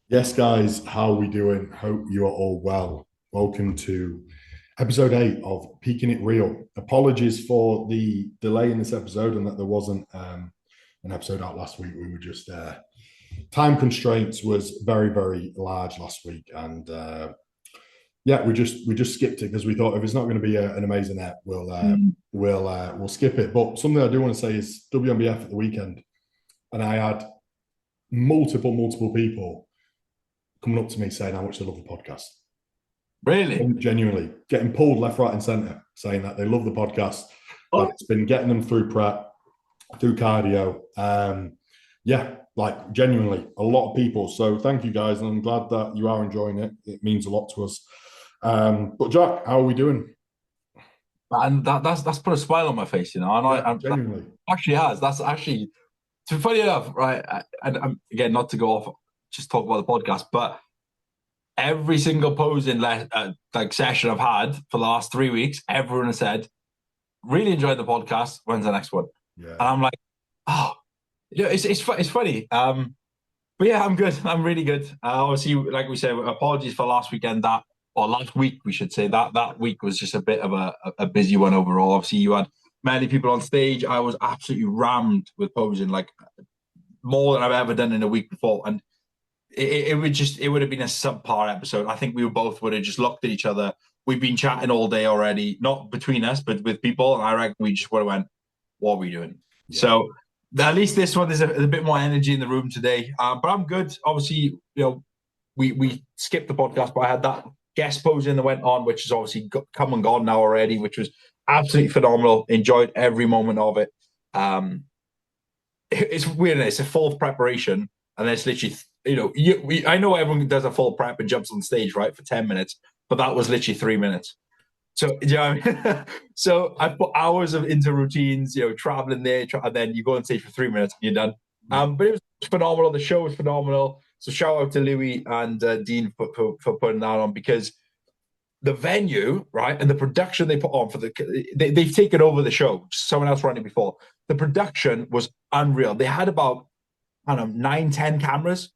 Yes, guys, how are we doing? Hope you are all well. Welcome to episode 8 of Peaking It Real. Apologies for the delay in this episode and that there wasn't an episode out last week. We were just time constraints was very, very large last week, and yeah, we just skipped it because we thought if it's not going to be an amazing app, Mm. we'll skip it. But something I do want to say is WNBF at the weekend, and I had multiple people coming up to me saying how much they love the podcast. Really? And genuinely getting pulled left, right, and centre, saying that they love the podcast, that Oh, it's been getting them through prep, through cardio. Yeah, like genuinely a lot of people. So thank you guys, and I'm glad that you are enjoying it. It means a lot to us. But Jack, how are we doing? and that's put a smile on my face, you know. And Yeah, that genuinely. actually has. That's actually, to be funny enough, right? And again, not to go off, just talk about the podcast, but every single posing like session I've had for the last 3 weeks, everyone has said, "Really enjoyed the podcast. When's the next one?" And Yeah. I'm like, "Oh, yeah, it's funny." But yeah, I'm good. I'm really good. Obviously, like we said, apologies for last weekend. Or last week, we should say that week was just a bit of a busy one overall. Obviously, you had many people on stage. I was absolutely rammed with posing, like more than I've ever done in a week before. And it would have been a subpar episode. I think we both would have just looked at each other. We've been chatting all day already, not between us, but with people. And I reckon we just would have went, "What are we doing?" Yeah. So at least this one there's a bit more energy in the room today. But I'm good. Obviously, we skipped the podcast, but I had that guest posing that went on, which is obviously come and gone now already, which was absolutely phenomenal. Enjoyed every moment of it. Um, it's weird. It's a full preparation, and it's literally, I know everyone does a full prep and jumps on stage right for 10 minutes, but that was literally 3 minutes. So, you know, what I mean? So I put hours of into routines, traveling there, and then you go on stage for 3 minutes and you're done. Yeah. But it was phenomenal. The show was phenomenal. So shout out to Louis and Dean for putting that on, because the venue, right, and the production they put on they've taken over the show. Someone else ran it before. The production was unreal. They had about, I don't know, 9, 10 cameras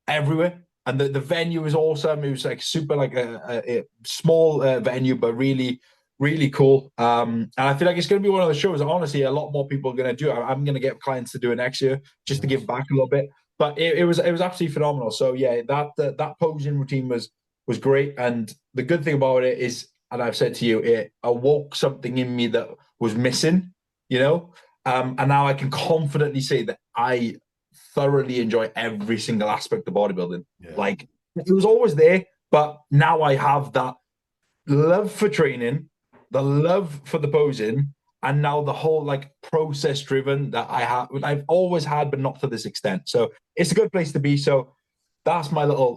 everywhere. And the venue was awesome. It was like super, like a small venue, but really, really cool. And I feel like it's going to be one of the shows that honestly a lot more people are going to do. I'm going to get clients to do it next year just to give Nice. back a little bit. But it was absolutely phenomenal. So yeah, that posing routine was great. And the good thing about it is, and I've said to you, it awoke something in me that was missing. You know, and now I can confidently say that I thoroughly enjoy every single aspect of bodybuilding. Yeah. Like, it was always there, but now I have that love for training, the love for the posing, and now the whole like process driven that I've always had, but not to this extent. So it's a good place to be. So that's my little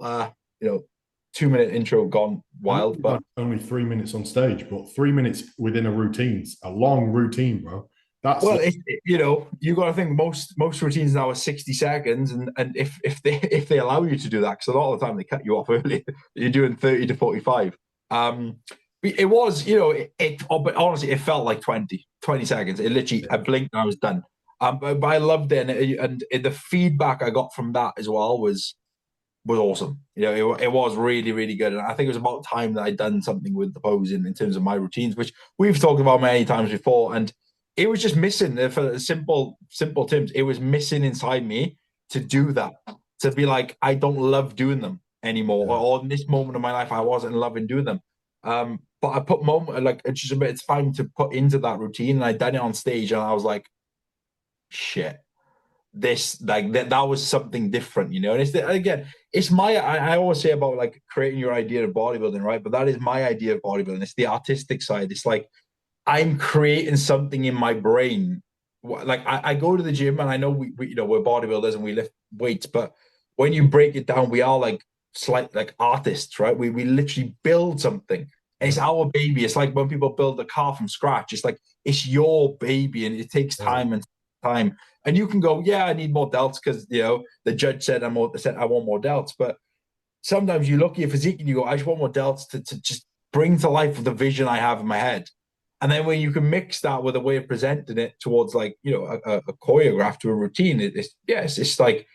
you know 2 minute intro gone I know wild. you've But had only 3 minutes on stage, but 3 minutes within a routine's a long routine, bro. That's well, you got to think most routines now are 60 seconds, and if they allow you to do that, because a lot of the time they cut you off early, you're doing 30 to 45. It was, but honestly, it felt like 20 seconds. It literally, I blinked and I was done. But I loved it, and the feedback I got from that as well was awesome. It was really, really good. And I think it was about time that I'd done something with the posing in terms of my routines, which we've talked about many times before. And it was just missing for simple terms. It was missing inside me to do that, to be like, I don't love doing them anymore. yeah. Or in this moment of my life, I wasn't loving doing them. But I put moment like it's just a bit of time to put into that routine, and I done it on stage, and I was like, shit, this like that was something different, and again, it's I always say about like creating your idea of bodybuilding, right? But that is my idea of bodybuilding. It's the artistic side. It's like I'm creating something in my brain. Like I go to the gym, and I know we we're bodybuilders and we lift weights, but when you break it down, we are like slight like artists, right? We literally build something. And it's Yeah. our baby. It's like when people build a car from scratch. It's like it's your baby, and it takes Yeah. time and time. And you can go, yeah, I need more delts because the judge said I want more delts. But sometimes you look at your physique and you go, I just want more delts to just bring to life the vision I have in my head. And then when you can mix that with a way of presenting it towards like, a choreograph to a routine, it's like,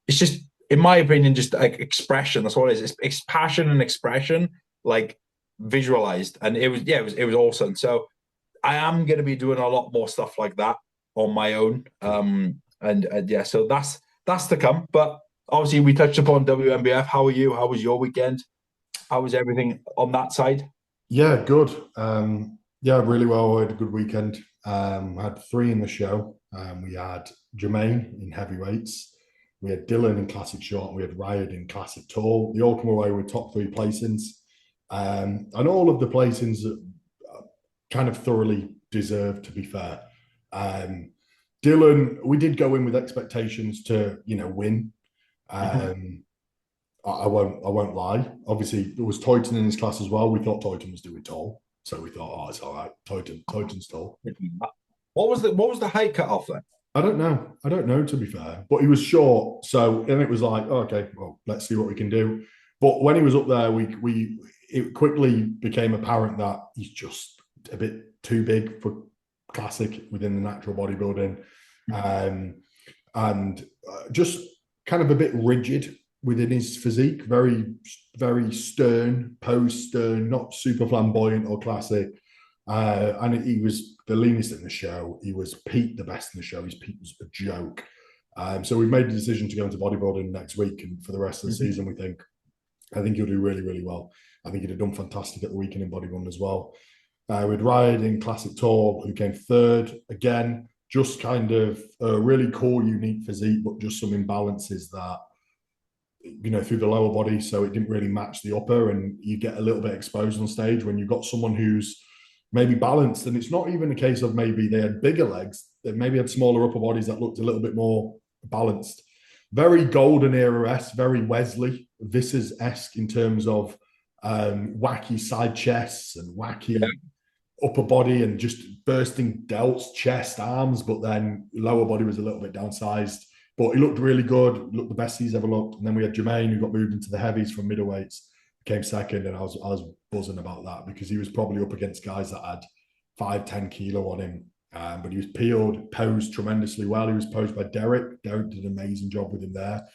it's just, in my opinion, just like expression. That's what it is. It's passion and expression, like visualized, and it was awesome. So I am going to be doing a lot more stuff like that on my own. And yeah, so that's to come. But obviously, we touched upon WNBF. How are you? How was your weekend? How was everything on that side? Yeah, good. Yeah, really well. We had a good weekend. Had three in the show. We had Jermaine in heavyweights. We had Dylan in classic short. And we had Ryan in classic tall. They all come away with top three placings. And all of the placings kind of thoroughly deserved, to be fair. Dylan, we did go in with expectations to, win. I won't lie. Obviously, there was Toyton in his class as well. We thought Toyton was doing tall, so we thought, oh, it's all right. Toyton's tall. What was the height cut off then? I don't know. I don't know, to be fair, but he was short, so and it was like, oh, okay, well, let's see what we can do. But when he was up there, it quickly became apparent that he's just a bit too big for classic within the natural bodybuilding, and just kind of a bit rigid within his physique, very, very stern, posed stern, not super flamboyant or classic. And he was the leanest in the show. He was Pete the best in the show. His Pete was a joke. So we've made the decision to go into bodybuilding next week and for the rest of the season. I think he'll do really, really well. I think he'd have done fantastic at the weekend in bodybuilding as well. With Ryan in classic tall, who came third again, just kind of a really cool, unique physique, but just some imbalances that through the lower body, so it didn't really match the upper, and you get a little bit exposed on stage when you've got someone who's maybe balanced, and it's not even a case of maybe they had bigger legs, they maybe had smaller upper bodies that looked a little bit more balanced. Very golden era-esque, very Wesley Vissers-esque in terms of wacky side chests and wacky upper body and just bursting delts, chest, arms, but then lower body was a little bit downsized. But he looked really good, looked the best he's ever looked. And then we had Jermaine, who got moved into the heavies from middleweights, came second, and I was buzzing about that because he was probably up against guys that had 5-10 kilo on him. But he was peeled, posed tremendously well. He was posed by Derek. Derek did an amazing job with him there.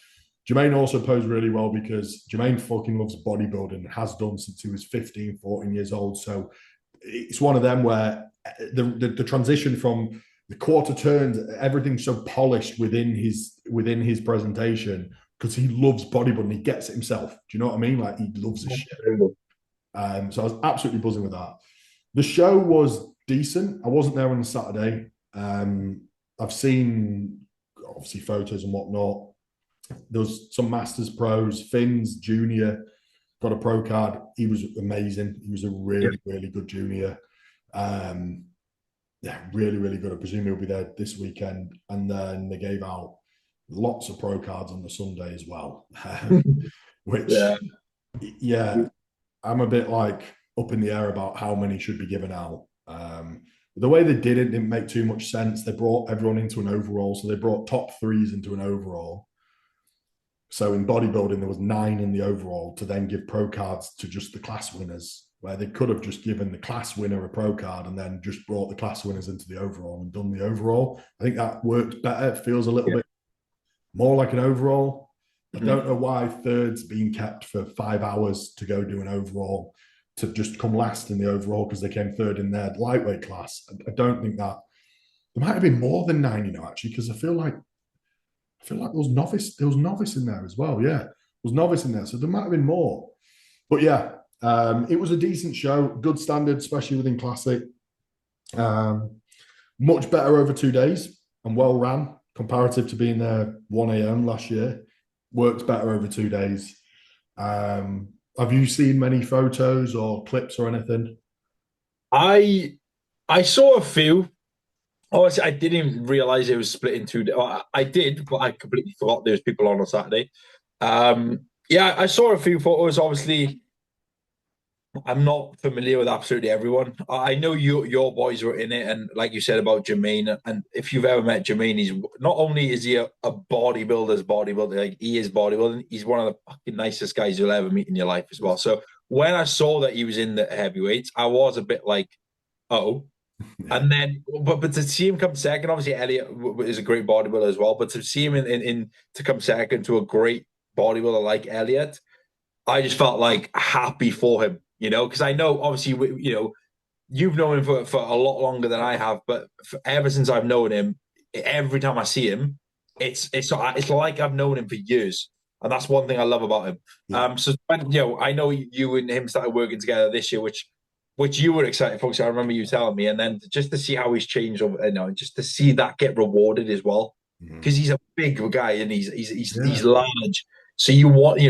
Jermaine also posed really well because Jermaine fucking loves bodybuilding and has done since he was 15, 14 years old. So it's one of them where the transition from the quarter turns, everything's so polished within his presentation because he loves bodybuilding. He gets it himself. Do you know what I mean? Like, he loves the shit. So I was absolutely buzzing with that. The show was decent. I wasn't there on the Saturday. I've seen obviously photos and whatnot. There was some Masters pros. Finn's junior got a pro card. He was amazing. He was a really, really good junior. Yeah, really, really good. I presume he'll be there this weekend. And then they gave out lots of pro cards on the Sunday as well, which, I'm a bit like up in the air about how many should be given out. The way they did it didn't make too much sense. They brought everyone into an overall. So they brought top threes into an overall. So in bodybuilding, there was 9 in the overall to then give pro cards to just the class winners, where they could have just given the class winner a pro card and then just brought the class winners into the overall and done the overall. I think that works better. It feels a little bit more like an overall. I don't know why third's being kept for 5 hours to go do an overall, to just come last in the overall because they came third in their lightweight class. I don't think that there might have been more than 9, actually, because I feel like there was novice in there as well. Yeah, there was novice in there, so there might have been more. But yeah, it was a decent show, good standard, especially within classic. Much better over 2 days and well ran comparative to being there 1 a.m. last year. Worked better over 2 days. Have you seen many photos or clips or anything? I saw a few. Honestly, I didn't even realize it was split in 2 days. I did, but I completely forgot there was people on Saturday. Yeah, I saw a few photos. Obviously, I'm not familiar with absolutely everyone. I know your boys were in it, and like you said about Jermaine, and if you've ever met Jermaine, he's not only is he a bodybuilder, like he is bodybuilding. He's one of the fucking nicest guys you'll ever meet in your life as well. So when I saw that he was in the heavyweights, I was a bit like, oh. And then, but to see him come second, obviously Elliot is a great bodybuilder as well. But to see him in to come second to a great bodybuilder like Elliot, I just felt like happy for him, because I know obviously, you've known him for a lot longer than I have, but ever since I've known him, every time I see him, it's like I've known him for years, and that's one thing I love about him. Yeah. So when, I know you and him started working together this year, which you were excited for. So I remember you telling me, and then just to see how he's changed, just to see that get rewarded as well, because he's a big guy and he's large. So you want,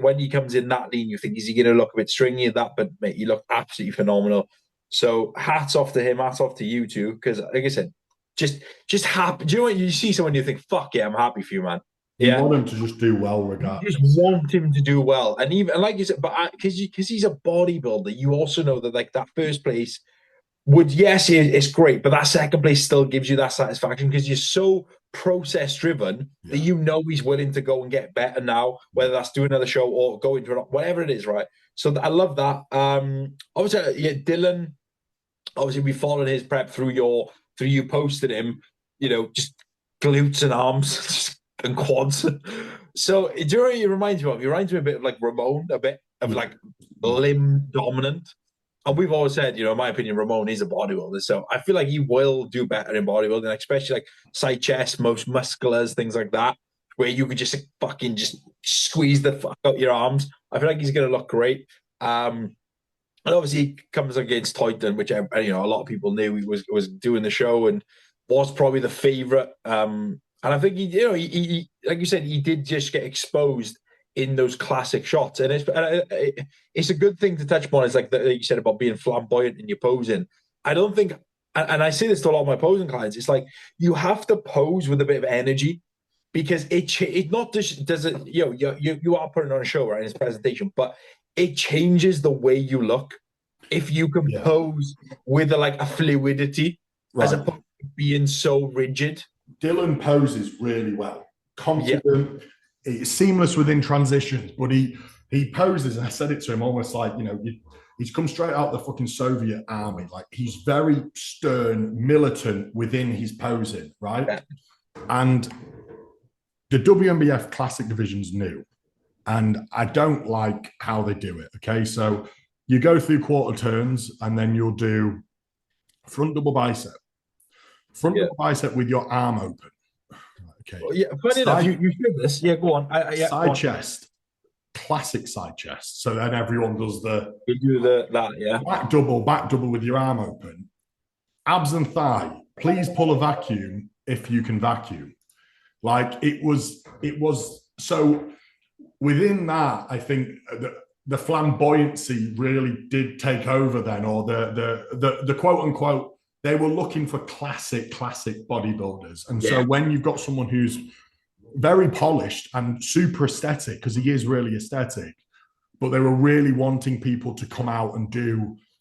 when he comes in that lean, you think, is he going to look a bit stringy at that? But mate, he looked absolutely phenomenal. So hats off to him, hats off to you too, because like I said, just happy. Do you know what you see someone you think, fuck yeah, I'm happy for you, man. You Yeah, want him to just do well, regardless. you just want him to do well, and even like you said, but because he's a bodybuilder, you also know that like that first place yes, it's great, but that second place still gives you that satisfaction because you're so process driven that he's willing to go and get better now, whether that's do another show or go into it, whatever it is, right? So I love that. Obviously, Dylan. Obviously, we followed his prep through you posted him, just glutes and arms and quads. So do you know what he reminds me of? He reminds me a bit of like Ramon, a bit of like limb dominant. And we've always said, in my opinion, Ramon is a bodybuilder. So I feel like he will do better in bodybuilding, especially like side chest, most musculars, things like that, where you could just fucking just squeeze the fuck out your arms. I feel like he's going to look great. And obviously he comes against Titan, which a lot of people knew he was doing the show and was probably the favorite. And I think he like you said, he did just get exposed in those classic shots, and it's a good thing to touch upon. It's like you said about being flamboyant in your posing. I don't think, and I say this to a lot of my posing clients, it's like you have to pose with a bit of energy because it not just does it. You are putting on a show, right? In this presentation, but it changes the way you look if you can pose with a fluidity as opposed to being so rigid. Dylan poses really well, confident. It's seamless within transitions, but he poses, and I said it to him almost like, he's come straight out the fucking Soviet army. Like he's very stern, militant within his posing, right? Yeah. And the WNBF Classic division's new, and I don't like how they do it. Okay, so you go through quarter turns, and then you'll do front double bicep double bicep with your arm open. Okay. Well, yeah, funny enough, you said this. Yeah, go on. Side chest, classic side chest. So then everyone does back double with your arm open. Abs and thigh. Please pull a vacuum if you can vacuum. Like it was. So within that, I think the flamboyancy really did take over then, or the quote unquote. They were looking for classic bodybuilders. And so when you've got someone who's very polished and super aesthetic, because he is really aesthetic, but they were really wanting people to come out and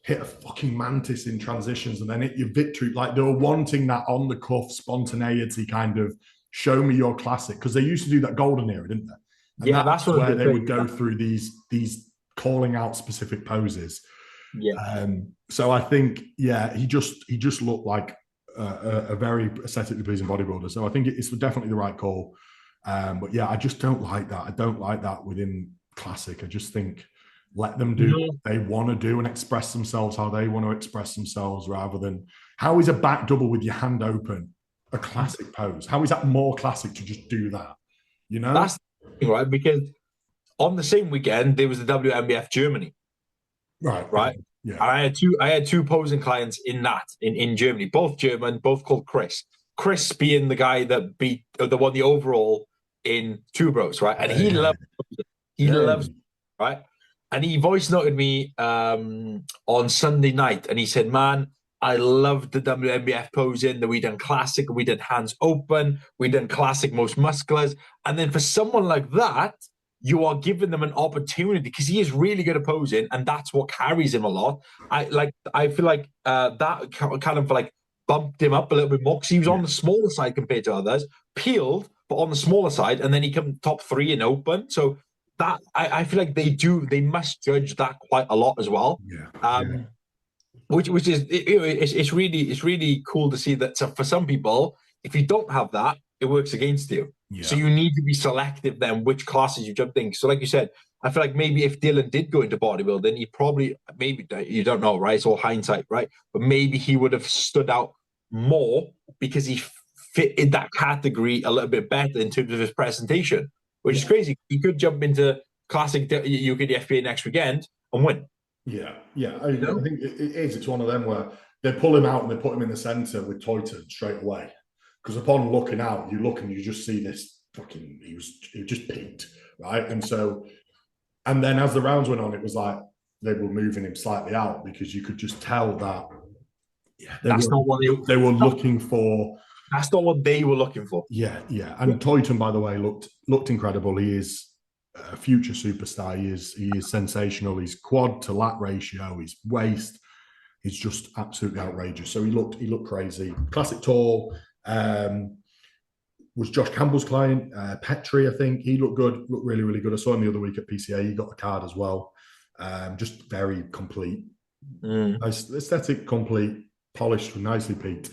hit a fucking mantis in transitions and then hit your victory. Like they were wanting that on the cuff spontaneity kind of show me your classic. Because they used to do that golden era, didn't they? And that's where they would go through these calling out specific poses. Yeah. So I think, he just looked like a very aesthetically pleasing bodybuilder. So I think it's definitely the right call. But I just don't like that. I don't like that within classic. I just think let them do what they want to do and express themselves how they want to express themselves, rather than how is a back double with your hand open a classic pose? How is that more classic to just do that? That's the thing, right? Because on the same weekend there was the WNBF Germany. Right. Yeah. And I had two posing clients in Germany, both German, both called Chris. Chris being the guy that won the overall in Two Bros, right? And he loves right? And he voice noted me on Sunday night, and he said, "Man, I loved the WNBF posing. That we done classic, we did hands open, we done classic most musculars, and then for someone like that." You are giving them an opportunity because he is really good at posing, and that's what carries him a lot. I feel like that kind of like bumped him up a little bit more because he was on the smaller side compared to others, peeled, but on the smaller side, and then he come top 3 in open. So that I feel like they must judge that quite a lot as well. Which is it's really cool to see that. So for some people, if you don't have that, it works against you. So Yeah. you need to be selective then which classes you jump in. So, like you said, I feel like maybe if Dylan did go into bodybuilding, he probably, maybe, you don't know, right? It's all hindsight, right? But maybe he would have stood out more because he fit in that category a little bit better in terms of his presentation, which is Yeah. crazy. He could jump into classic UK FBA next weekend and win. Yeah. Yeah. I You know? think it is. It's one of them where they pull him out and they put him in the centre with Toyton straight away. Because upon looking out, you look and you just see this fucking, he just peaked, right? And so, and then as the rounds went on, it was like they were moving him slightly out because you could just tell that, yeah, That's not what they were looking for. That's not what they were looking for. Yeah, yeah. And Toyton, by the way, looked incredible. He is a future superstar. He is sensational. His quad to lat ratio, his waist, is just absolutely outrageous. So he looked crazy. Classic tall. Was Josh Campbell's client, Petri, I think. He looked good, looked really, really good. I saw him the other week at PCA. He got the card as well. Just very complete. Nice, aesthetic, complete, polished, nicely peaked.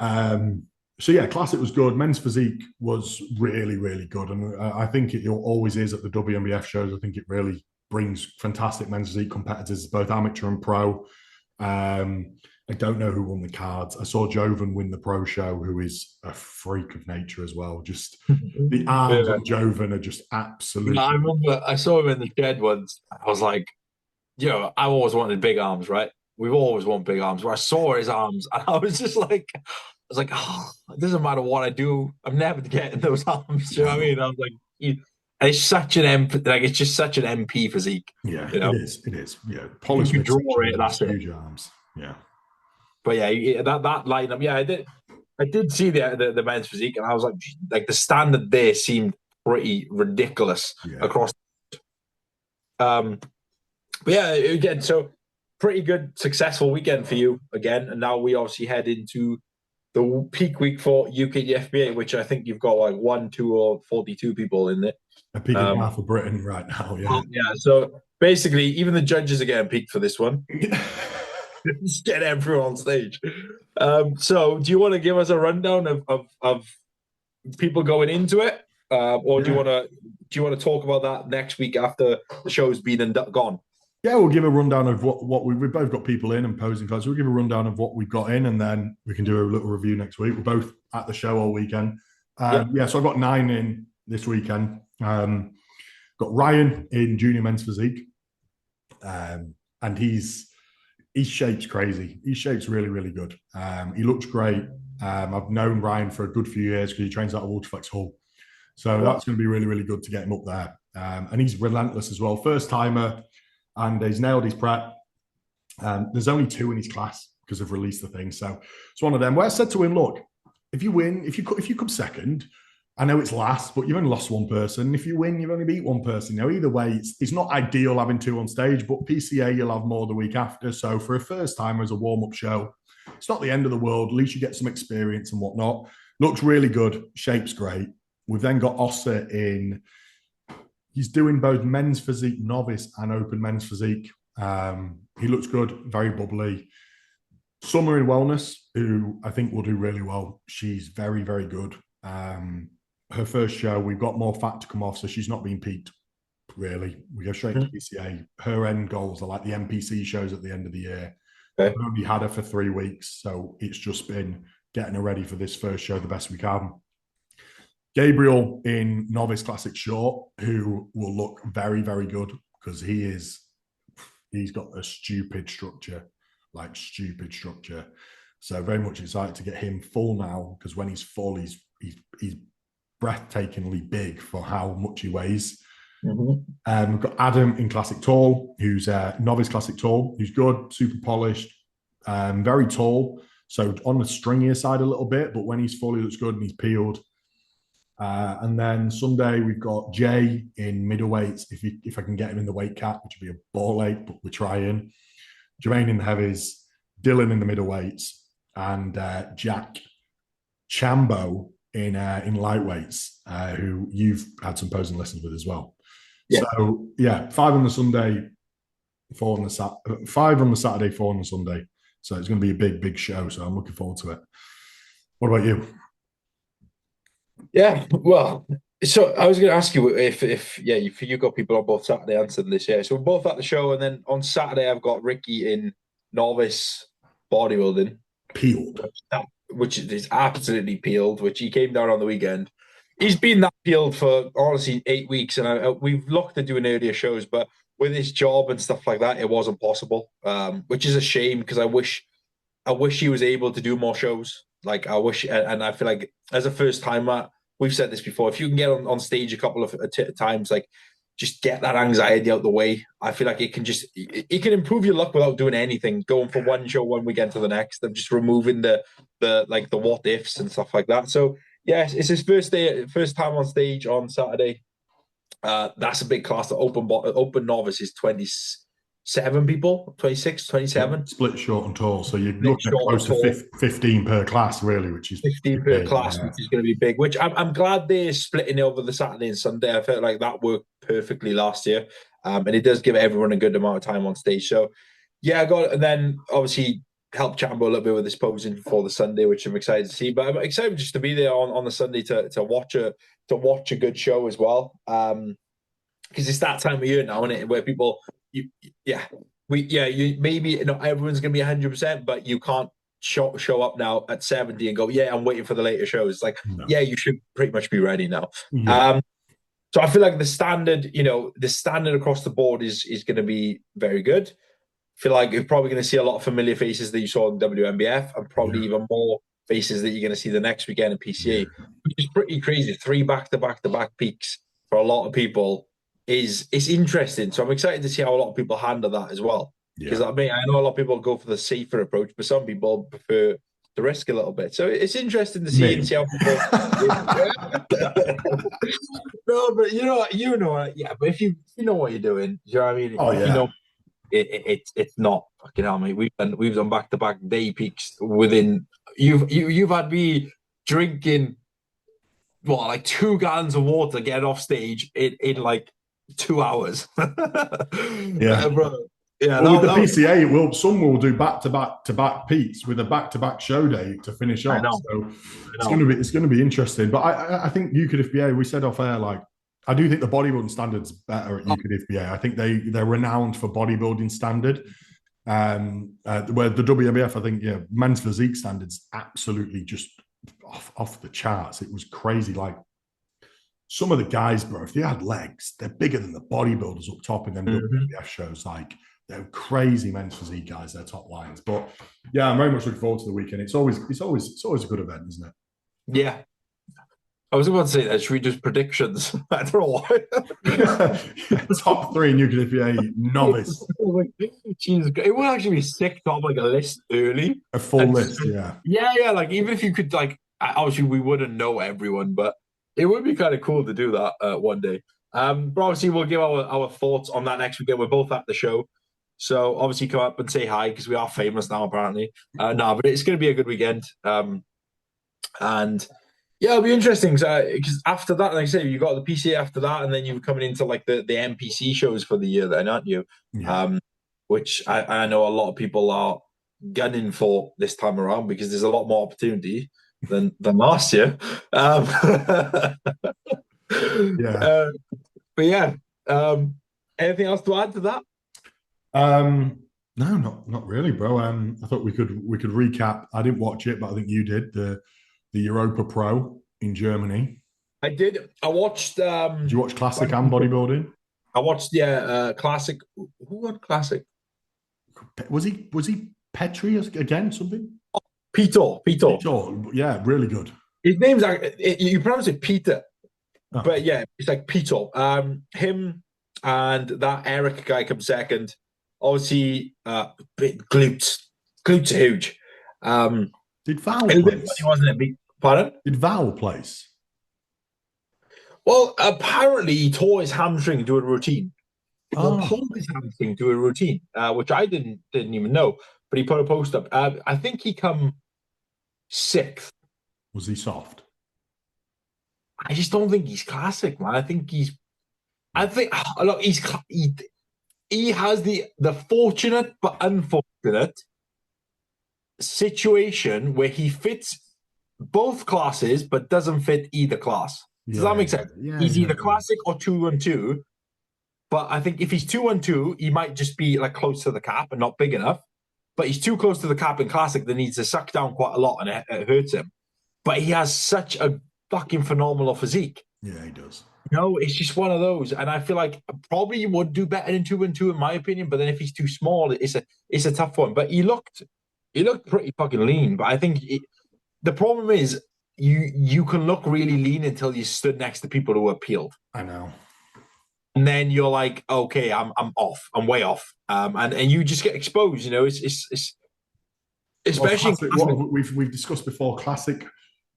So yeah, Classic was good. Men's physique was really, really good. And I think it always is at the WNBF shows. I think it really brings fantastic men's physique competitors, both amateur and pro. I don't know who won the cards. I saw Jovan win the pro show, who is a freak of nature as well. Just the arms on Jovan are just absolutely. I remember I saw him in the shed once. I was like, I always wanted big arms, right? We've always wanted big arms. Where I saw his arms, and I was just like, oh, it doesn't matter what I do, I'm never getting those arms. You know what I mean? I was like, and it's such an MP, like it's just such an MP physique. Yeah, you know? it is. It is. Yeah, polished, you draw it. That's huge arms. Yeah. But yeah, that lineup, yeah, I did see the men's physique, and I was like the standard there seemed pretty ridiculous across. But yeah, again, so pretty good, successful weekend for you again, and now we obviously head into the peak week for UK FBA, which I think you've got like 1, 2, or 42 people in there. A peak and half for Britain right now. Yeah. Well, yeah. So basically, even the judges are getting peaked for this one. Just get everyone on stage. So, do you want to give us a rundown of people going into it, or do you want to talk about that next week after the show's been and gone? Yeah, we'll give a rundown of what we've both got people in and posing cards. So we'll give a rundown of what we've got in, and then we can do a little review next week. We're both at the show all weekend. Yeah, so I've got 9 in this weekend. Got Ryan in junior men's physique, and his shape's crazy. His shape's really, really good. He looks great. I've known Ryan for a good few years because he trains out of Waterflex Hull. So that's going to be really, really good to get him up there. And he's relentless as well. First timer, and he's nailed his prep. There's only 2 in his class because they've released the thing. So it's one of them where I said to him, look, if you win, if you come second, I know it's last, but you've only lost 1 person. If you win, you've only beat 1 person. Either way, it's not ideal having 2 on stage, but PCA, you'll have more the week after. So for a first timer as a warm-up show, it's not the end of the world. At least you get some experience and whatnot. Looks really good. Shape's great. We've then got Ossa in. He's doing both men's physique novice and open men's physique. He looks good, very bubbly. Summer in wellness, who I think will do really well. She's very, very good. Her first show, we've got more fat to come off, so she's not been peaked, really. We go straight to PCA. Her end goals are like the NPC shows at the end of the year. Okay. I've only had her for 3 weeks, so it's just been getting her ready for this first show the best we can. Gabriel in novice classic short, who will look very, very good because he's got a stupid structure. So very much excited to get him full now, because when he's full, he's breathtakingly big for how much he weighs. We've got Adam in classic tall, who's novice classic tall, who's good, super polished, very tall. So on the stringier side a little bit, but when he's full, he looks good and he's peeled. And then Sunday we've got Jay in middleweights. If I can get him in the weight cap, which would be a ball ache, but we're trying. Jermaine in the heavies, Dylan in the middleweights, and Jack Chambo in lightweights, who you've had some posing lessons with as well. Yeah. So yeah, 5 on the Sunday, 4 on the 5 on the Saturday, 4 on the Sunday. So it's going to be a big, big show. So I'm looking forward to it. What about you? Yeah, well, so I was going to ask you if you got people on both Saturday and Sunday this year. So we're both at the show, and then on Saturday I've got Ricky in novice bodybuilding, Peeled. which is absolutely peeled. Which he came down on the weekend. He's been that peeled for honestly 8 weeks, and we've looked at doing earlier shows, but with his job and stuff like that, it wasn't possible. Which is a shame because I wish he was able to do more shows. Like I wish, and I feel like as a first timer, we've said this before. If you can get on stage a couple of times, like just get that anxiety out the way. I feel like it can improve your luck without doing anything. Going from one show one weekend to the next, of just removing the what ifs and stuff like that. So yes, it's his first time on stage on Saturday. That's a big class. The open novice is 27 people, 26, Yeah, 27. split short and tall. So you're Split looking at short close and to tall. 15 per class, really, which is 15 per big. class, which is going to be big. Which I'm glad they're splitting it over the Saturday and Sunday. I felt like that worked perfectly last year, and it does give everyone a good amount of time on stage. So yeah, I got and then obviously help Chambo a little bit with his posing for the Sunday, which I'm excited to see. But I'm excited just to be there on the Sunday to watch a good show as well. Because it's that time of year now, isn't it? Where people, yeah, you maybe not everyone's going to be 100%, but you can't show up now at 70 and go, yeah, I'm waiting for the later shows. It's like, No. yeah, you should pretty much be ready now. Yeah. Um, so I feel like the standard across the board is going to be very good. I feel like you're probably going to see a lot of familiar faces that you saw in WNBF, and probably Yeah. even more faces that you're going to see the next weekend in Yeah. PCA, which is pretty crazy. Three back-to-back peaks for a lot of people is it's interesting. So I'm excited to see how a lot of people handle that as well. Because Yeah. I know a lot of people go for the safer approach, but some people prefer to risk a little bit. So it's interesting to see and Me. see how people. No, but yeah. But if you know what you're doing, you know what I mean. Oh, If you know yeah. it's not fucking hell, mate. We've done back-to-back day peaks within. You've had me drinking what, like 2 gallons of water getting off stage in like 2 hours. Yeah. Bro. Yeah, Well, with the that was. PCA, some will do back-to-back peaks with a back-to-back show day to finish I off. know, So I it's know. going to be interesting. But I think UKID we said off air, like I do think the bodybuilding standard's better at Oh, UKID. I think they're renowned for bodybuilding standard. Where the WNBF, I think, yeah, men's physique standards absolutely just off the charts. It was crazy. Like some of the guys, bro, if they had legs, they're bigger than the bodybuilders up top in them mhm. WNBF shows. Like they're crazy men's physique guys, they're top lines. But yeah, I'm very much looking forward to the weekend. It's always a good event, isn't it? Yeah, I was about to say that. Should we just predictions? I don't know why. Top three nuclear PA novice. Jesus, it would actually be sick to have like a list early. A full And list, yeah. yeah, like even if you could, like, obviously we wouldn't know everyone, but it would be kind of cool to do that one day. But obviously we'll give our thoughts on that next weekend. We're both at the show, so obviously come up and say hi because we are famous now apparently. No, but it's going to be a good weekend. And yeah, it'll be interesting because after that, like I say, you got the PCA after that, and then you're coming into like the NPC shows for the year, then, aren't you? Yeah. Um, which I know a lot of people are gunning for this time around because there's a lot more opportunity than last year. Yeah. Uh, but yeah, anything else to add to that? No, not really, bro. I thought we could recap. I didn't watch it, but I think you did the Europa Pro in Germany. I did. I watched. Did you watch Classic and Bodybuilding? I watched classic. Who won classic? Was he Petri again? Something? Pito. Yeah, really good. His name's you pronounce it Peter, Oh, but yeah, it's like Pito. Him and that Eric guy come second. Obviously, glutes are huge. did Val It was a bit place? funny, wasn't it? Pardon? Did Val place? Well, apparently he tore his hamstring doing a routine. Well, Oh, pulled his hamstring doing a routine, which I didn't even know. But he put a post up. I think he come sixth. was he soft? I just don't think he's classic, man. I think he's. I think look, he has the fortunate but unfortunate situation where he fits both classes, but doesn't fit either class. Does that make sense? He's either classic or 212. But I think if he's 212, he might just be like close to the cap and not big enough. But he's too close to the cap in classic that needs to suck down quite a lot, and it hurts him. But he has such a fucking phenomenal physique. Yeah, he does. No, it's just one of those, and I feel like probably would do better in 212 in my opinion. But then if he's too small, it's a tough one. But he looked pretty fucking lean. But I think the problem is you can look really lean until you stood next to people who are peeled. I know. And then you're like, okay, I'm off. I'm way off. And you just get exposed. You know, it's especially what we've discussed before. Classic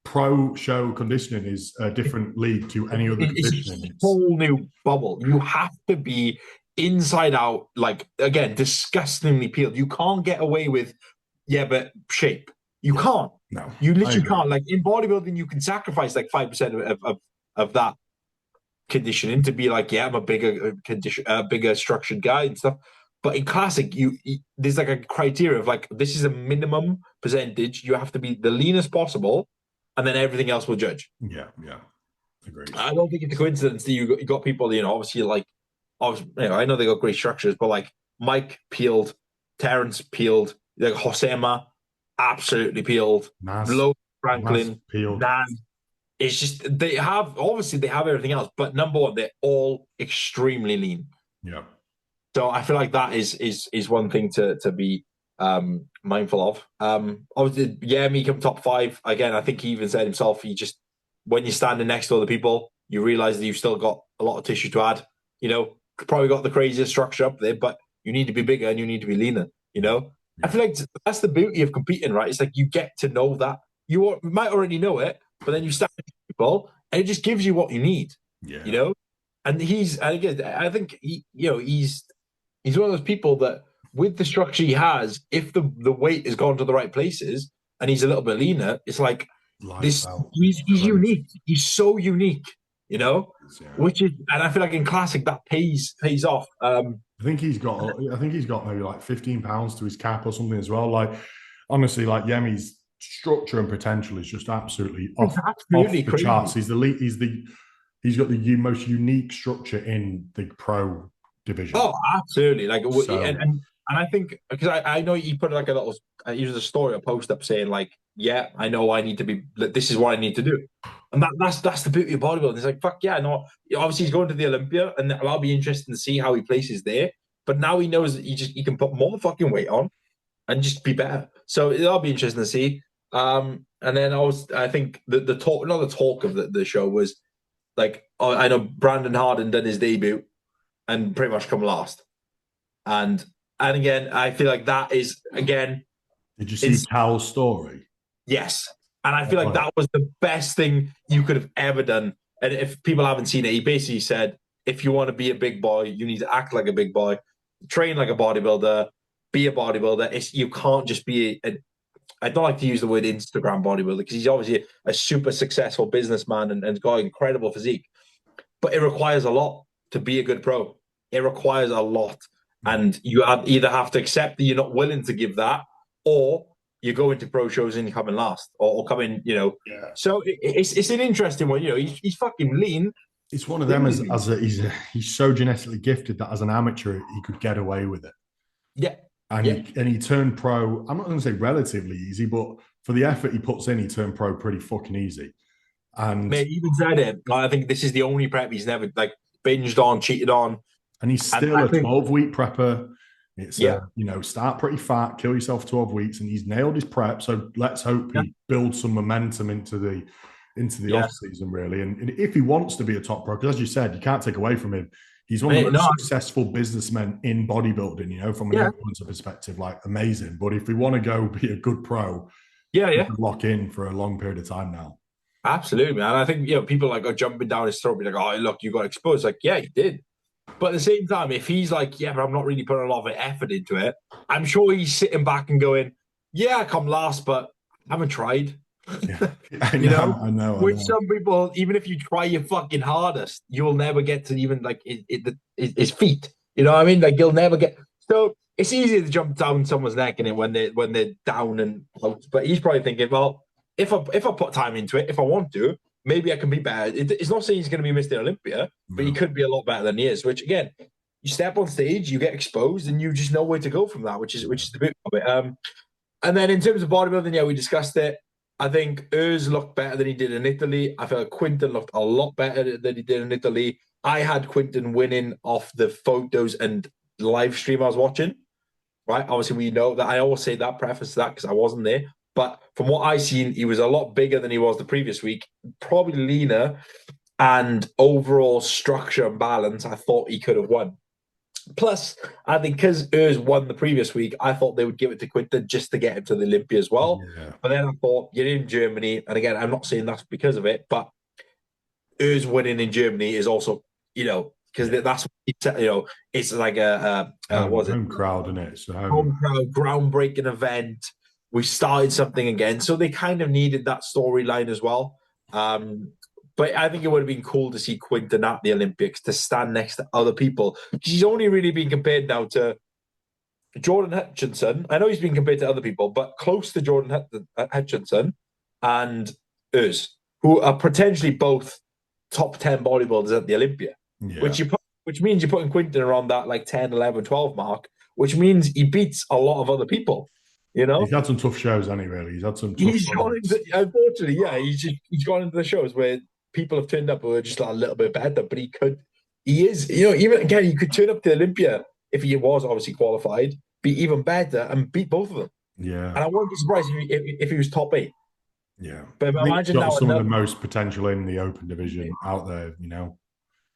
pro show conditioning is a different league to any other conditioning. It's a whole new bubble. You have to be inside out, like again, disgustingly peeled. You can't get away with, but shape. You can't. No, you literally can't. Like in bodybuilding, you can sacrifice like 5% of that conditioning to be like, I'm a bigger structured guy and stuff. But in classic, there's like a criteria of like, this is a minimum percentage. You have to be the leanest possible, and then everything else will judge. Yeah, agreed. I don't think it's a coincidence that you got people, obviously like, I know they got great structures, but like Mike peeled, Terrence peeled, like Josema absolutely peeled, Low Franklin peeled. Dan. It's just they have everything else, but number one, they're all extremely lean. Yeah. So I feel like that is one thing to be mindful of. Obviously, me come top 5 again. I think he even said himself. He just when you're standing next to other people, you realize that you've still got a lot of tissue to add. Probably got the craziest structure up there, but you need to be bigger and you need to be leaner. Yeah. I feel like that's the beauty of competing, right? It's like you get to know that you might already know it, but then you stand with people and it just gives you what you need. Yeah. And I think he's one of those people that with the structure he has, if the weight has gone to the right places and he's a little bit leaner, it's like he's unique. He's so unique, which is, and I feel like in classic that pays off. I think he's got maybe like 15 pounds to his cap or something as well. Like honestly, like Yemi's structure and potential is just absolutely off the crazy. Charts. He's got the most unique structure in the pro division. Oh, absolutely! Like, and I think because I know he put like he was a story, a post up saying like, I know I need to be. This is what I need to do, and that's the beauty of bodybuilding. It's like fuck yeah, no. Obviously, he's going to the Olympia, and that'll be interesting to see how he places there. But now he knows that he can put more fucking weight on, and just be better. So that'll be interesting to see. And then I think the talk, not the talk of the show was like, I know Brandon Harden done his debut and pretty much come last. And again, I feel like that is, again... Did you see Cal's story? Yes. And I feel like that was the best thing you could have ever done. And if people haven't seen it, he basically said, if you want to be a big boy, you need to act like a big boy, train like a bodybuilder, be a bodybuilder. You can't just be... I don't like to use the word Instagram bodybuilder because he's obviously a super successful businessman and got an incredible physique. But it requires a lot to be a good pro. It requires a lot. And you either have to accept that you're not willing to give that, or you go into pro shows and you come in last, or come in, So it's an interesting one. He's fucking lean. It's one of them he's so genetically gifted that as an amateur, he could get away with it. Yeah. And he turned pro. I'm not going to say relatively easy, but for the effort he puts in, he turned pro pretty fucking easy. And mate, he even said it. I think this is the only prep he's never like binged on, cheated on. And he's still a 12-week prepper. It's start pretty fat, kill yourself 12 weeks, and he's nailed his prep. So let's hope he builds some momentum into the off season, really. And if he wants to be a top pro, because as you said, you can't take away from him. He's one of the most successful businessmen in bodybuilding, from an influencer perspective, like amazing. But if we want to go be a good pro, we can lock in for a long period of time now. Absolutely, man. I think people like are jumping down his throat, be like, "Oh, look, you got exposed." Like, yeah, he did. But at the same time, if he's like, "Yeah, but I'm not really putting a lot of effort into it," I'm sure he's sitting back and going, "Yeah, I come last, but I haven't tried." Yeah. I know. With some people, even if you try your fucking hardest, you'll never get to even like his feet. You know what I mean? Like you'll never get. So it's easier to jump down someone's neck in it when they're down and out. But he's probably thinking, well, if I put time into it, if I want to, maybe I can be better. It's not saying he's going to be Mr. Olympia, but he No. could be a lot better than he is. Which again, you step on stage, you get exposed, and you just know where to go from that, which is the beauty of it. And then in terms of bodybuilding, yeah, we discussed it. I think Urs looked better than he did in Italy. I feel like Quinton looked a lot better than he did in Italy. I had Quinton winning off the photos and live stream I was watching. Right, obviously we know that. I always say that, preface that, because I wasn't there. But from what I seen, he was a lot bigger than he was the previous week. Probably leaner, and overall structure and balance, I thought he could have won. Plus, I think because Urs won the previous week, I thought they would give it to Quinton just to get him to the Olympia as well. Yeah. But then I thought, you're in Germany, and again, I'm not saying that's because of it, but Urs winning in Germany is also, because that's it's like what was it? Home crowd, isn't it? So Home crowd, groundbreaking event. We started something again, so they kind of needed that storyline as well. But I think it would have been cool to see Quinton at the Olympics, to stand next to other people. He's only really been compared now to Jordan Hutchinson. I know he's been compared to other people, but close to Jordan Hutchinson and Urs, who are potentially both top 10 bodybuilders at the Olympia, yeah. which means you're putting Quinton around that like 10, 11, 12 mark, which means he beats a lot of other people, He's had some tough shows, hasn't he, really? He's had some tough He's gone into, unfortunately, yeah, he's gone into the shows where people have turned up who are just like a little bit better, but he is, even again, he could turn up to Olympia if he was obviously qualified, be even better and beat both of them. Yeah. And I wouldn't be surprised if he was top 8. Yeah. But imagine got now some of the most potential in the open division out there,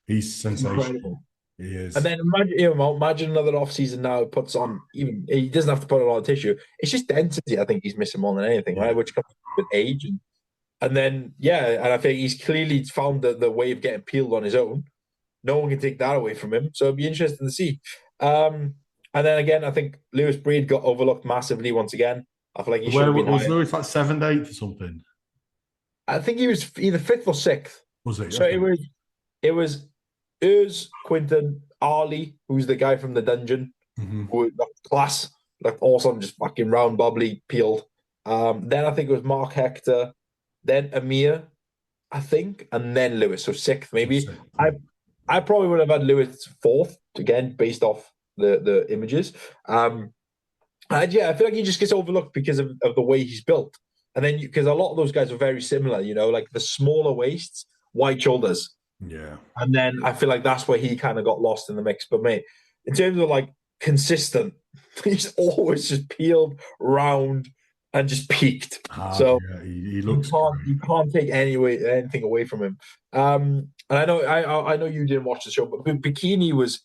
He's sensational. Incredible. He is. And then imagine another off season now puts on, even he doesn't have to put on a lot of tissue. It's just density. I think he's missing more than anything, right? Which comes with age, and then and I think he's clearly found the way of getting peeled on his own. No one can take that away from him. So it'd be interesting to see. And then again, I think Lewis Breed got overlooked massively once again. I feel like he should have been was higher. Lewis like 7th, 8th or something? I think he was either 5th or 6th. Was it? So Okay. it was Urs, Quinton, Ali, who's the guy from the dungeon, who class, like awesome, just fucking round, bubbly, peeled. Then I think it was Mark Hector, then Amir, I think, and then Lewis. So 6th, maybe. I probably would have had Lewis 4th, again, based off the images. And I feel like he just gets overlooked because of the way he's built. And then because a lot of those guys are very similar, like the smaller waists, wide shoulders. Yeah. And then I feel like that's where he kind of got lost in the mix. But mate, in terms of like consistent, he's always just peeled, round, and just peaked. So he looks. You can't take anything away from him. And I know you didn't watch the show, but Bikini was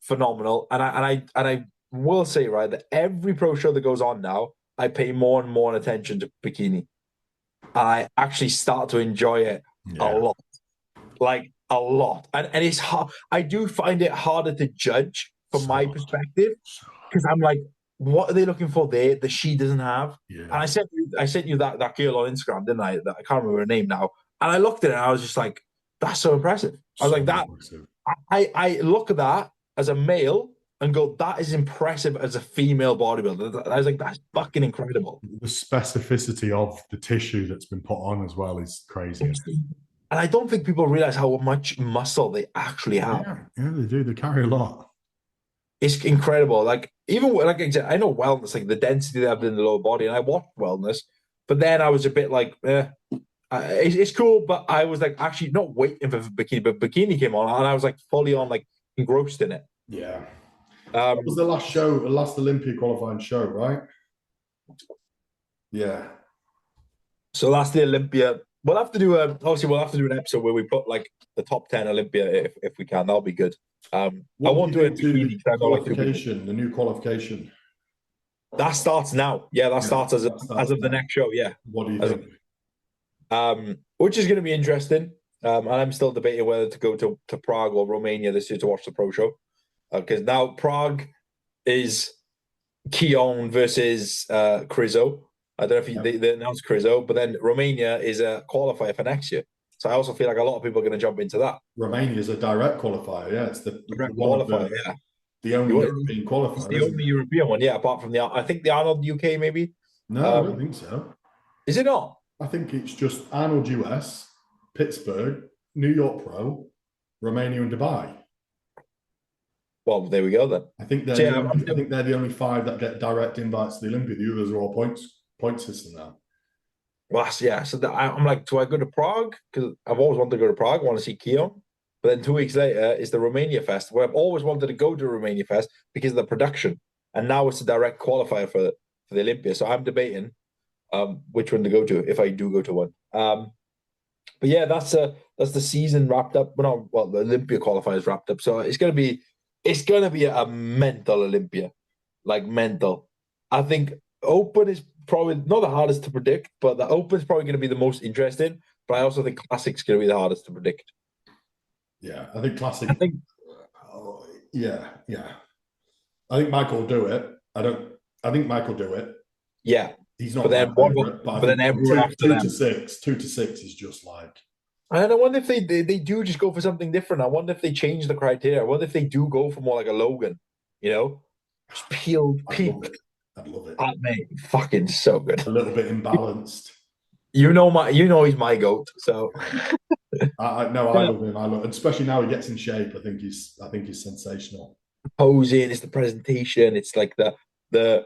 phenomenal. And I will say, right, that every pro show that goes on now, I pay more and more attention to Bikini. I actually start to enjoy it a lot. Like a lot. And it's hard. I do find it harder to judge from my perspective, because I'm like, what are they looking for there that she doesn't have? Yeah. And I sent you that girl on Instagram, didn't I? That I can't remember her name now. And I looked at it and I was just like, that's so impressive. I was like, that impressive. I look at that as a male and go, that is impressive as a female bodybuilder. I was like, that's fucking incredible. The specificity of the tissue that's been put on as well is crazy. And I don't think people realize how much muscle they actually have. Yeah, they do. They carry a lot. It's incredible. Like, even like I know wellness, like the density they have in the lower body, and I watched wellness, but then I was a bit like, it's cool, but I was like actually not waiting for Bikini, but Bikini came on, and I was like fully on, like engrossed in it. Yeah. That was the last Olympia qualifying show, right? Yeah. So that's the Olympia. We'll have to do we'll have to do an episode where we put like the top 10 Olympia if we can. That'll be good. I won't do it. The new qualification. That starts now. Yeah, that starts as of the next show. Yeah. What do you think? Which is going to be interesting. And I'm still debating whether to go to Prague or Romania this year to watch the pro show, because now Prague is Keon versus Krizo. I don't know if they announced Krizo, but then Romania is a qualifier for next year. So I also feel like a lot of people are going to jump into that. Romania is a direct qualifier. Yeah, it's the qualifier. The only European qualifier. It's the only European one. Yeah, apart from I think the Arnold UK maybe. No, I don't think so. Is it not? I think it's just Arnold US, Pittsburgh, New York Pro, Romania, and Dubai. Well, there we go then. I think So, yeah, I think they're the only five that get direct invites to the Olympia. The others are all point system now. well, yeah. So I'm like, do I go to Prague? Because I've always wanted to go to Prague. I want to see Keon. But then 2 weeks later is the Romania Fest, where I've always wanted to go to Romania Fest because of the production, and now it's a direct qualifier for the Olympia. So I'm debating which one to go to if I do go to one. But yeah, that's the season wrapped up. Well, the Olympia qualifiers wrapped up. So it's gonna be a mental Olympia, like mental. I think Open is probably not the hardest to predict, but the Open is probably going to be the most interesting. But I also think Classic's going to be the hardest to predict. Yeah, I think Classic. I think Yeah, yeah. I think Michael will do it. I think Michael will do it. yeah, He's not but my then favorite, but I but then think everyone after two them. to six, 2 to 6 is just like. And I wonder if they do just go for something different. I wonder if they change the criteria. I wonder if they do go for more like a Logan, just peeled, I'd love peeled. it. I'd love it. Mate, fucking so good. A little bit imbalanced. He's my goat. So I love him. I love, especially now he gets in shape. I think he's sensational. posing, it's the presentation, it's like the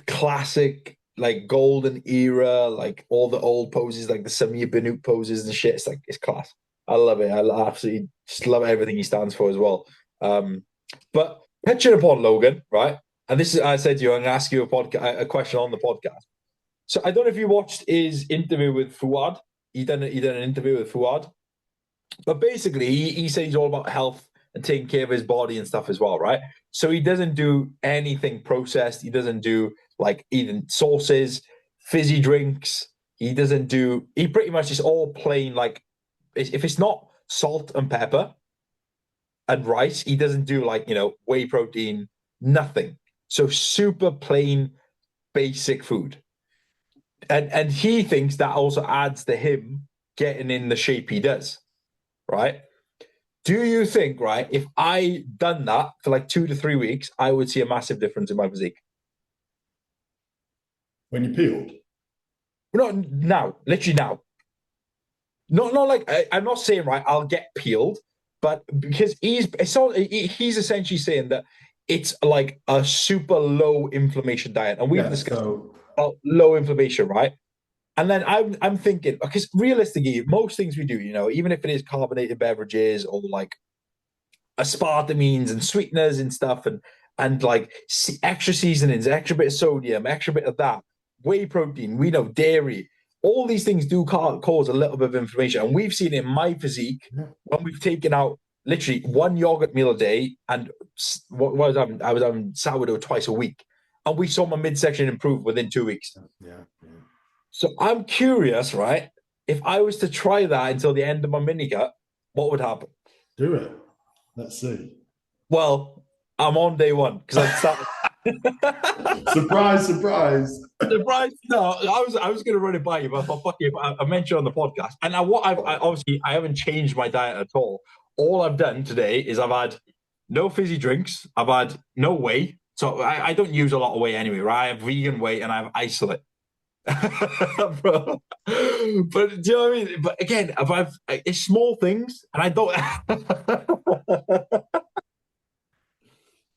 classic like golden era, like all the old poses, like the Samir Banuk poses and shit. It's class. I love it. I absolutely just love everything he stands for as well. But touching upon Logan, right? And this is, I said to you, I'm going to ask you a question on the podcast. So I don't know if you watched his interview with Fuad. He done an interview with Fuad, but basically he said he's all about health and taking care of his body and stuff as well, right? So he doesn't do anything processed. He doesn't do like eating sauces, fizzy drinks. He doesn't do. He pretty much is all plain. Like if it's not salt and pepper and rice, he doesn't do like whey protein, nothing. So super plain, basic food. And he thinks that also adds to him getting in the shape he does, right? Do you think, right, if I done that for like 2 to 3 weeks, I would see a massive difference in my physique? When you peeled, Not now, literally now. Not like I'm not saying right. I'll get peeled, but because he's essentially saying that it's like a super low inflammation diet, and we've yeah. discussed So about low inflammation, right? And then I'm thinking because realistically, most things we do, even if it is carbonated beverages or like aspartamines and sweeteners and stuff, and like extra seasonings, extra bit of sodium, extra bit of that, whey protein, we know dairy, all these things do cause a little bit of inflammation. And we've seen it in my physique when we've taken out literally one yogurt meal a day, and what was I was having sourdough twice a week, and we saw my midsection improve within 2 weeks. yeah. So I'm curious, right? If I was to try that until the end of my mini cut, what would happen? Do it. Let's see. Well, I'm on day one because I started. Surprise, surprise. Surprise! No, I was going to run it by you, but I thought, fuck you. I mentioned on the podcast, and I haven't changed my diet at all. All I've done today is I've had no fizzy drinks. I've had no whey, so I don't use a lot of whey anyway. Right? I have vegan whey and I have isolate. Bro, but do you know what I mean? But again, it's small things, and I don't.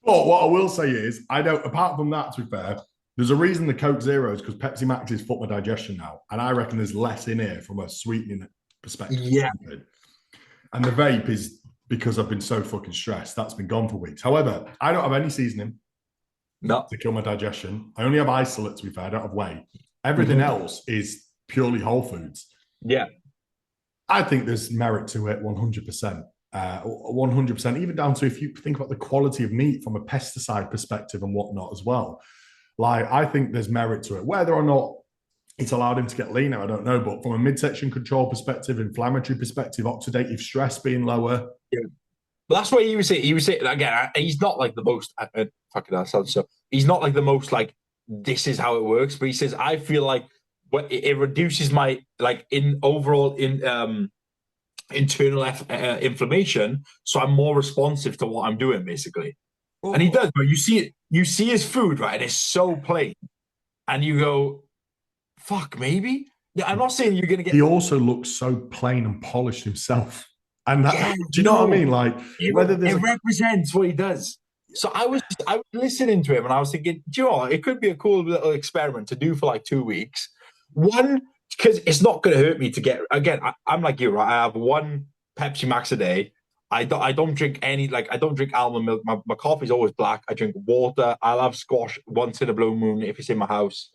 But what I will say is, I don't. Apart from that, to be fair, there's a reason the Coke Zeros because Pepsi Max is fucked my digestion now, and I reckon there's less in here from a sweetening perspective. Yeah. And the vape is because I've been so fucking stressed. That's been gone for weeks. However, I don't have any seasoning to kill my digestion. I only have isolate, to be fair. I don't have whey. Everything else is purely whole foods. Yeah. I think there's merit to it 100%. 100%, even down to if you think about the quality of meat from a pesticide perspective and whatnot as well. Like, I think there's merit to it. Whether or not it's allowed him to get leaner, I don't know. But from a midsection control perspective, inflammatory perspective, oxidative stress being lower. Yeah. But that's what he was saying. He was saying, again, he's not like the most, fucking that sounds so, he's not like the most like, this is how it works. But he says, I feel like it reduces my, like, in overall, internal inflammation, so I'm more responsive to what I'm doing, basically. And he does, but you see his food, right? And it's so plain, and you go, "Fuck, maybe." Yeah, I'm not saying you're going to get. He also looks so plain and polished himself. And that, Yeah, do you know what I mean? Like, whether it there's represents what he does. So I was listening to him and I was thinking, do you know what? It could be a cool little experiment to do for like 2 weeks. One, because it's not going to hurt me to get again. I'm like you, right? I have one Pepsi Max a day. I don't drink any like I don't drink almond milk. My coffee's always black. I drink water. I'll have squash once in a blue moon if it's in my house.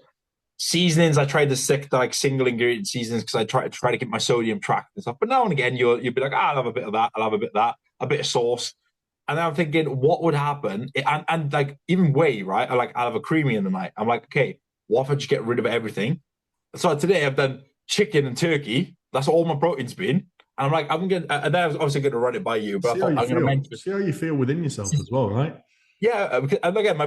Seasonings, I try to stick to like single ingredient seasonings because I try to keep my sodium tracked and stuff. But now and again, you'll be like, I'll have a bit of that, I'll have a bit of that, a bit of sauce. And I'm thinking, what would happen? And like even whey, right? I'll have a creamy in the night. I'm like, okay, what if I just get rid of everything? So today I've done chicken and turkey. That's all my protein's been. And I'm like, I'm gonna, and then I was obviously going to run it by you, but I thought I'm going to mention. See how you feel within yourself as well, right? Yeah, and again, my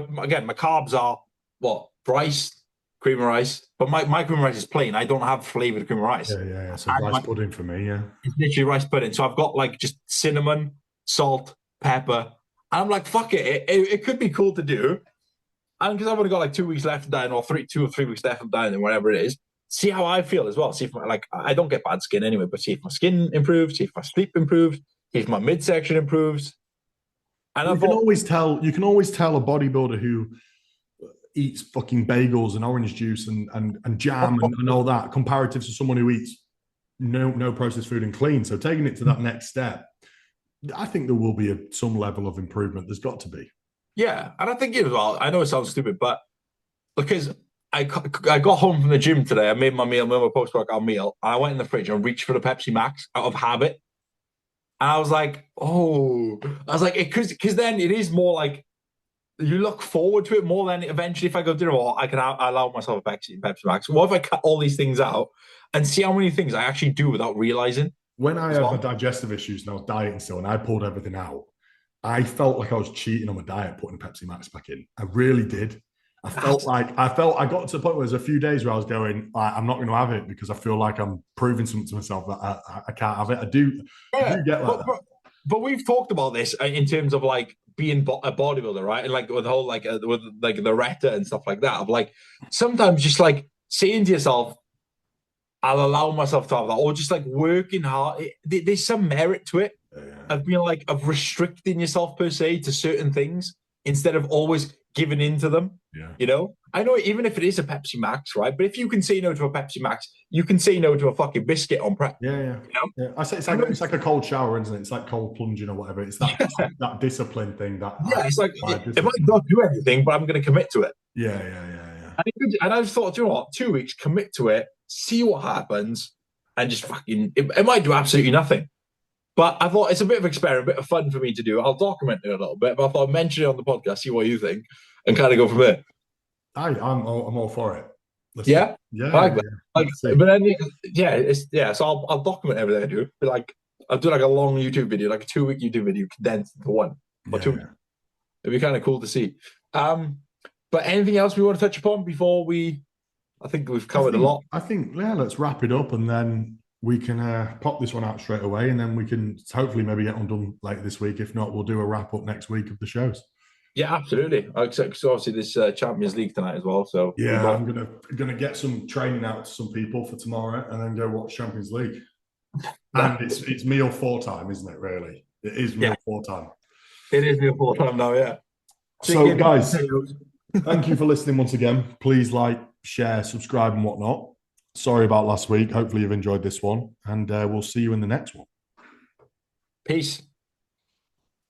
carbs are what rice, cream of rice, but my cream of rice is plain. I don't have flavored cream of rice. Yeah. So rice pudding for me, yeah. It's literally rice pudding. So I've got like just cinnamon, salt, pepper. And I'm like, fuck it. It could be cool to do. And because I've only got like 2 weeks left of dying, or 2 or 3 weeks left of dying, and whatever it is. See how I feel as well. See if I don't get bad skin anyway, but see if my skin improves, see if my sleep improves, see if my midsection improves. And you can always tell a bodybuilder who eats fucking bagels and orange juice and jam and all that, comparative to someone who eats no processed food and clean. So taking it to that next step, I think there will be some level of improvement. There's got to be. Yeah, and I think as well. I know it sounds stupid, but because I got home from the gym today, I made my meal, made my post-workout meal, and I went in the fridge and reached for the Pepsi Max out of habit. And I was like, because then it is more like you look forward to it more than eventually if I go, you know what, I can allow myself a Pepsi Max. What if I cut all these things out and see how many things I actually do without realizing? When I had my digestive issues and I was dieting still and I pulled everything out, I felt like I was cheating on my diet putting Pepsi Max back in. I really did. I got to the point where there's a few days where I was going, I'm not going to have it because I feel like I'm proving something to myself that I can't have it. I do get like that. But we've talked about this in terms of like being a bodybuilder, right? And like with the whole with like the Retta and stuff like that. Of like sometimes just like saying to yourself, I'll allow myself to have that, or just like working hard. There's some merit to it of being like of restricting yourself per se to certain things instead of always giving into them. Yeah. You know, I know even if it is a Pepsi Max, right? But if you can say no to a Pepsi Max, you can say no to a fucking biscuit on prep. Yeah. You know? Yeah. I say it's like a cold shower, isn't it? It's like cold plunging or whatever. It's that that discipline thing. It's like it might not do anything, but I'm going to commit to it. Yeah. And I just thought, you know what, 2 weeks, commit to it, see what happens, and just fucking. It might do absolutely nothing. But I thought it's a bit of an experiment, a bit of fun for me to do. I'll document it a little bit, but I thought I'd mention it on the podcast, see what you think, and kind of go from there. I'm all for it. Yeah? Yeah. I like that. But then, so I'll document everything I do. But like, I'll do like a long YouTube video, like a 2 week YouTube video condensed into one. Or 2 weeks. It'd be kind of cool to see. But anything else we want to touch upon before I think we've covered a lot. I think, let's wrap it up and then we can pop this one out straight away and then we can hopefully maybe get one done later this week. If not, we'll do a wrap up next week of the shows. Yeah, absolutely. So obviously this Champions League tonight as well. So yeah, I'm gonna get some training out to some people for tomorrow and then go watch Champions League. And it's meal 4 time, isn't it? Really, it is meal 4 time. It is meal 4 time now. Yeah. So guys, thank you for listening once again. Please like, share, subscribe, and whatnot. Sorry about last week. Hopefully you've enjoyed this one, and we'll see you in the next one. Peace.